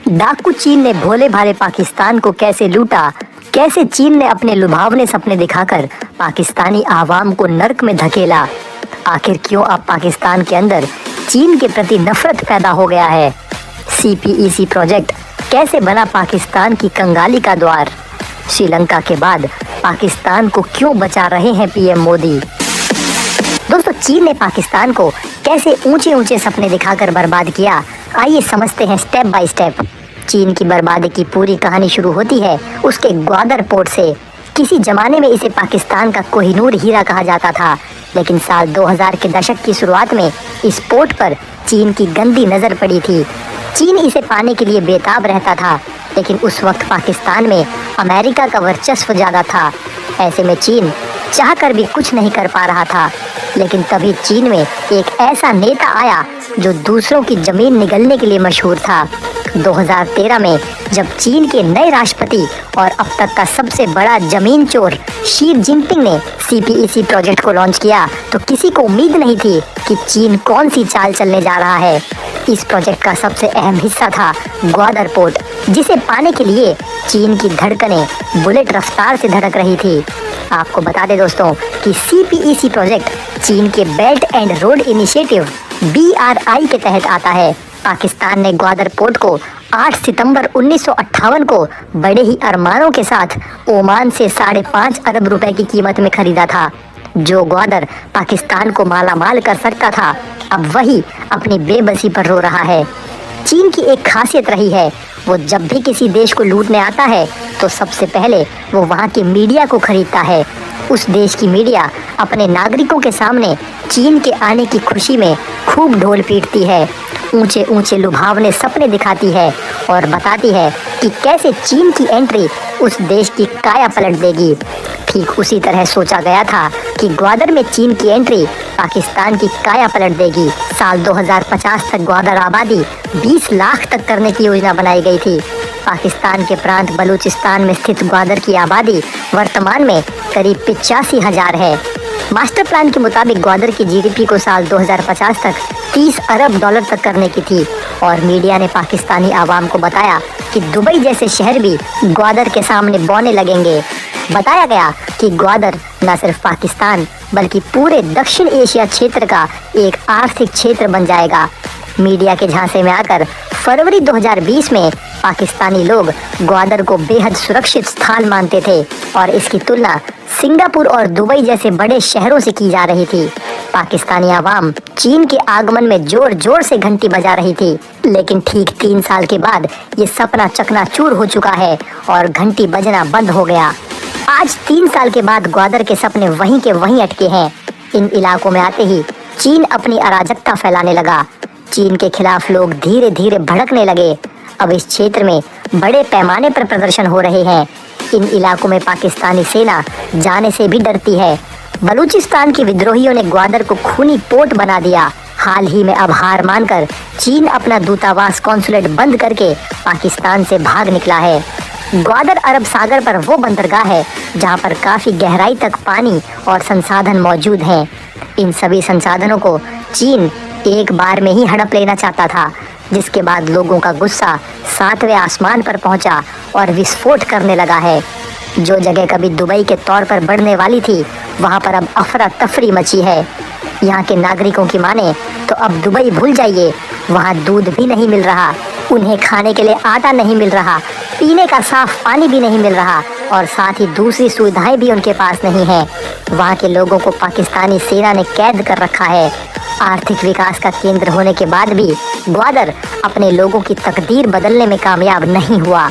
डाकू चीन ने भोले भाले पाकिस्तान को कैसे लूटा, कैसे चीन ने अपने लुभावने सपने दिखाकर पाकिस्तानी आवाम को नर्क में धकेला। आखिर क्यों अब पाकिस्तान के अंदर चीन के प्रति नफरत पैदा हो गया है। CPEC प्रोजेक्ट कैसे बना पाकिस्तान की कंगाली का द्वार। श्रीलंका के बाद पाकिस्तान को क्यों बचा रहे हैं PM मोदी। दोस्तों, चीन ने पाकिस्तान को कैसे ऊंचे ऊंचे सपने दिखाकर बर्बाद किया, आइए समझते हैं स्टेप बाय स्टेप। चीन की बर्बादी की पूरी कहानी शुरू होती है उसके ग्वादर पोर्ट से। किसी जमाने में इसे पाकिस्तान का कोहिनूर हीरा कहा जाता था, लेकिन साल 2000 के दशक की शुरुआत में इस पोर्ट पर चीन की गंदी नज़र पड़ी थी। चीन इसे पाने के लिए बेताब रहता था, लेकिन उस वक्त पाकिस्तान में अमेरिका का वर्चस्व ज़्यादा था। ऐसे में चीन चाहकर भी कुछ नहीं कर पा रहा था। लेकिन तभी चीन में एक ऐसा नेता आया जो दूसरों की जमीन निगलने के लिए मशहूर था। 2013 में जब चीन के नए राष्ट्रपति और अब तक का सबसे बड़ा जमीन चोर शी जिनपिंग ने CPEC प्रोजेक्ट को लॉन्च किया, तो किसी को उम्मीद नहीं थी कि चीन कौन सी चाल चलने जा रहा है। इस प्रोजेक्ट का सबसे अहम हिस्सा था ग्वादर पोर्ट, जिसे पाने के लिए चीन की धड़कनें बुलेट रफ्तार से धड़क रही थी। आपको बता दें दोस्तों कि CPEC प्रोजेक्ट चीन के belt and road initiative BRI के तहत आता है। पाकिस्तान ने ग्वादर पोर्ट को 8 सितंबर 1958 को बड़े ही अरमानों के साथ ओमान से 5.5 अरब रुपए की कीमत में खरीदा था। जो ग्वादर पाकिस्तान को मालामाल कर सकता था, अब वही अपनी बेबसी पर रो रहा है। चीन की एक खासियत रही है, वो जब भी किसी देश को लूटने आता है तो सबसे पहले वो वहाँ की मीडिया को खरीदता है। उस देश की मीडिया अपने नागरिकों के सामने चीन के आने की खुशी में खूब ढोल पीटती है, ऊंचे ऊंचे लुभावने सपने दिखाती है और बताती है कि कैसे चीन की एंट्री उस देश की काया पलट देगी। ठीक उसी तरह सोचा गया था कि ग्वादर में चीन की एंट्री पाकिस्तान की काया पलट देगी। साल 2050 तक ग्वादर आबादी 20 लाख तक करने की योजना बनाई गई थी। पाकिस्तान के प्रांत बलूचिस्तान में स्थित ग्वादर की आबादी वर्तमान में करीब 85,000 है। मास्टर प्लान के मुताबिक ग्वादर की GDP को साल 2050 तक 30 अरब डॉलर तक करने की थी और मीडिया ने पाकिस्तानी आवाम को बताया कि दुबई जैसे शहर भी ग्वादर के सामने बौने लगेंगे। बताया गया कि ग्वादर न सिर्फ पाकिस्तान बल्कि पूरे दक्षिण एशिया क्षेत्र का एक आर्थिक क्षेत्र बन जाएगा। मीडिया के झांसे में आकर फरवरी 2020 में पाकिस्तानी लोग ग्वादर को बेहद सुरक्षित स्थान मानते थे और इसकी तुलना सिंगापुर और दुबई जैसे बड़े शहरों से की जा रही थी। पाकिस्तानी आवाम चीन के आगमन में जोर जोर से घंटी बजा रही थी, लेकिन ठीक 3 साल के बाद ये सपना चकनाचूर हो चुका है और घंटी बजना बंद हो गया। आज 3 साल के बाद ग्वादर के सपने वहीं के वहीं अटके हैं। इन इलाकों में आते ही चीन अपनी अराजकता फैलाने लगा। चीन के खिलाफ लोग धीरे धीरे भड़कने लगे। अब इस क्षेत्र में बड़े पैमाने पर प्रदर्शन हो रहे हैं। इन इलाकों में पाकिस्तानी सेना जाने से भी डरती है। बलूचिस्तान के विद्रोहियों ने ग्वादर को खूनी पोर्ट बना दिया। हाल ही में अब हार मानकर चीन अपना दूतावास कॉन्सुलेट बंद करके पाकिस्तान से भाग निकला है। ग्वादर अरब सागर पर वो बंदरगाह है जहां पर काफ़ी गहराई तक पानी और संसाधन मौजूद हैं। इन सभी संसाधनों को चीन एक बार में ही हड़प लेना चाहता था, जिसके बाद लोगों का गुस्सा 7वें आसमान पर पहुंचा और विस्फोट करने लगा है। जो जगह कभी दुबई के तौर पर बढ़ने वाली थी, वहां पर अब अफरा तफरी मची है। यहाँ के नागरिकों की माने तो अब दुबई भूल जाइए, वहाँ दूध भी नहीं मिल रहा, उन्हें खाने के लिए आटा नहीं मिल रहा, पीने का साफ पानी भी नहीं मिल रहा और साथ ही दूसरी सुविधाएं भी उनके पास नहीं है। वहाँ के लोगों को पाकिस्तानी सेना ने कैद कर रखा है। आर्थिक विकास का केंद्र होने के बाद भी ग्वादर अपने लोगों की तकदीर बदलने में कामयाब नहीं हुआ।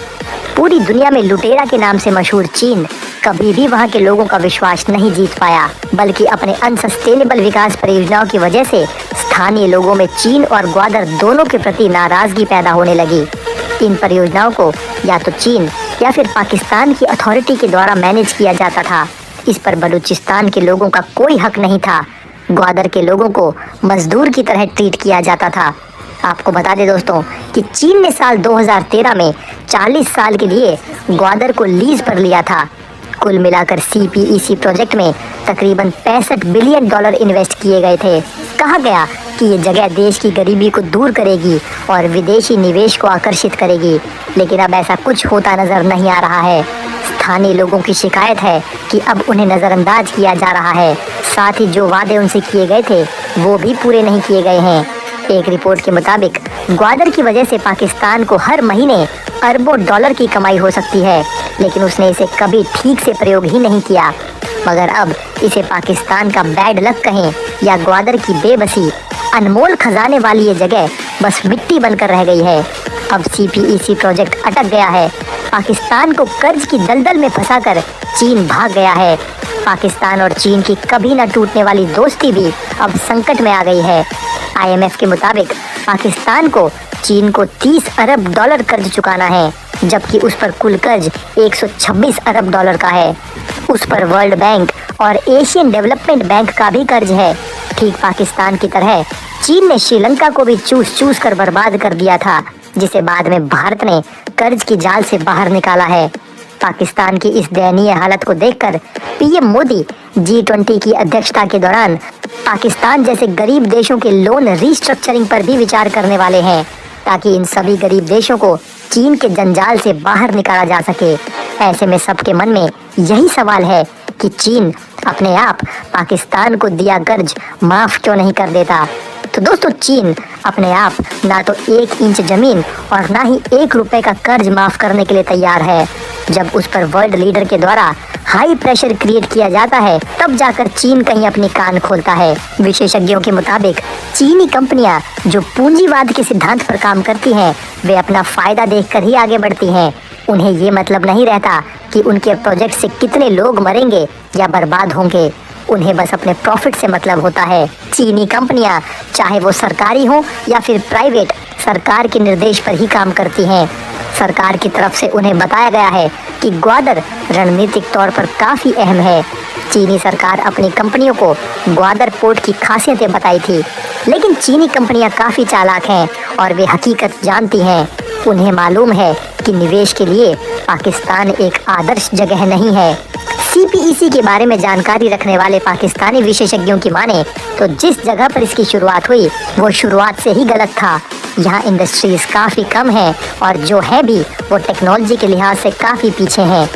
पूरी दुनिया में लुटेरा के नाम से मशहूर चीन कभी भी वहाँ के लोगों का विश्वास नहीं जीत पाया, बल्कि अपने अनसस्टेनेबल विकास परियोजनाओं की वजह से स्थानीय लोगों में चीन और ग्वादर दोनों के प्रति नाराजगी पैदा होने लगी। इन परियोजनाओं को या तो चीन या फिर पाकिस्तान की अथॉरिटी के द्वारा मैनेज किया जाता था। इस पर बलूचिस्तान के लोगों का कोई हक नहीं था। ग्वादर के लोगों को मजदूर की तरह ट्रीट किया जाता था। आपको बता दें दोस्तों कि चीन ने साल 2013 में 40 साल के लिए ग्वादर को लीज पर लिया था। कुल मिलाकर CPEC प्रोजेक्ट में तकरीबन $65 बिलियन इन्वेस्ट किए गए थे। कहा गया कि ये जगह देश की गरीबी को दूर करेगी और विदेशी निवेश को आकर्षित करेगी, लेकिन अब ऐसा कुछ होता नजर नहीं आ रहा है। स्थानीय लोगों की शिकायत है कि अब उन्हें नज़रअंदाज किया जा रहा है, साथ ही जो वादे उनसे किए गए थे वो भी पूरे नहीं किए गए हैं। एक रिपोर्ट के मुताबिक ग्वादर की वजह से पाकिस्तान को हर महीने अरबों डॉलर की कमाई हो सकती है, लेकिन उसने इसे कभी ठीक से प्रयोग ही नहीं किया। मगर अब इसे पाकिस्तान का बैड लक कहें या ग्वादर की बेबसी, अनमोल खजाने वाली ये जगह बस मिट्टी बनकर रह गई है। अब CPEC प्रोजेक्ट अटक गया है। पाकिस्तान को कर्ज की दलदल में फंसाकर चीन भाग गया है। पाकिस्तान और चीन की कभी न टूटने वाली दोस्ती भी अब संकट में आ गई है। IMF के मुताबिक पाकिस्तान को चीन को $30 अरब कर्ज चुकाना है, जबकि उस पर कुल कर्ज $126 अरब का है। उस पर वर्ल्ड बैंक और एशियन डेवलपमेंट बैंक का भी कर्ज है। ठीक पाकिस्तान की तरह चीन ने श्रीलंका को भी चूस कर बर्बाद कर दिया था, जिसे बाद में भारत ने कर्ज की जाल से बाहर निकाला है। पाकिस्तान की इस दयनीय हालत को देखकर PM मोदी G20 की अध्यक्षता के दौरान पाकिस्तान जैसे गरीब देशों के लोन रीस्ट्रक्चरिंग पर भी विचार करने वाले हैं, ताकि इन सभी गरीब देशों को चीन के जंजाल से बाहर निकाला जा सके। ऐसे में सबके मन में यही सवाल है कि चीन अपने आप पाकिस्तान को दिया कर्ज माफ क्यों नहीं कर देता। तो दोस्तों, चीन अपने आप ना तो 1 इंच जमीन और ना ही $1 का कर्ज माफ करने के लिए तैयार है। जब उस पर वर्ल्ड लीडर के द्वारा हाई प्रेशर क्रिएट किया जाता है, तब जाकर चीन कहीं अपनी कान खोलता है। विशेषज्ञों के मुताबिक चीनी कंपनियां जो पूंजीवाद के सिद्धांत पर काम करती हैं, वे अपना फायदा देखकर ही आगे बढ़ती हैं। उन्हें ये मतलब नहीं रहता कि उनके प्रोजेक्ट से कितने लोग मरेंगे या बर्बाद होंगे। उन्हें बस अपने प्रॉफिट से मतलब होता है। चीनी कंपनियां चाहे वो सरकारी हो या फिर प्राइवेट, सरकार के निर्देश पर ही काम करती हैं। सरकार की तरफ से उन्हें बताया गया है कि ग्वादर रणनीतिक तौर पर काफ़ी अहम है। चीनी सरकार अपनी कंपनियों को ग्वादर पोर्ट की खासियतें बताई थी, लेकिन चीनी कंपनियां काफ़ी चालाक हैं और वे हकीकत जानती हैं। उन्हें मालूम है कि निवेश के लिए पाकिस्तान एक आदर्श जगह नहीं है। CPEC के बारे में जानकारी रखने वाले पाकिस्तानी विशेषज्ञों की माने तो जिस जगह पर इसकी शुरुआत हुई वो शुरुआत से ही गलत था। यहाँ इंडस्ट्रीज काफ़ी कम है और जो है भी वो टेक्नोलॉजी के लिहाज से काफ़ी पीछे हैं।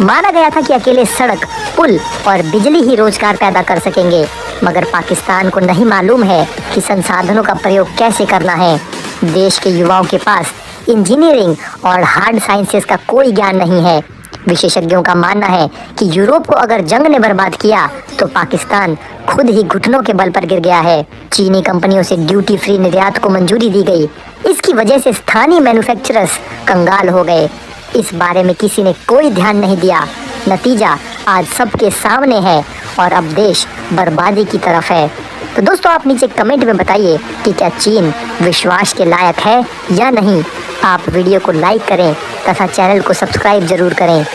माना गया था कि अकेले सड़क, पुल और बिजली ही रोजगार पैदा कर सकेंगे, मगर पाकिस्तान को नहीं मालूम है कि संसाधनों का प्रयोग कैसे करना है। देश के युवाओं के पास इंजीनियरिंग और हार्ड साइंसेस का कोई ज्ञान नहीं है। विशेषज्ञों का मानना है कि यूरोप को अगर जंग ने बर्बाद किया तो पाकिस्तान खुद ही घुटनों के बल पर गिर गया है। चीनी कंपनियों से ड्यूटी फ्री निर्यात को मंजूरी दी गई। इसकी वजह से स्थानीय मैन्युफैक्चरर्स कंगाल हो गए। इस बारे में किसी ने कोई ध्यान नहीं दिया। नतीजा आज सबके सामने है और अब देश बर्बादी की तरफ है। तो दोस्तों, आप नीचे कमेंट में बताइए कि क्या चीन विश्वास के लायक है या नहीं। आप वीडियो को लाइक करें तथा चैनल को सब्सक्राइब जरूर करें।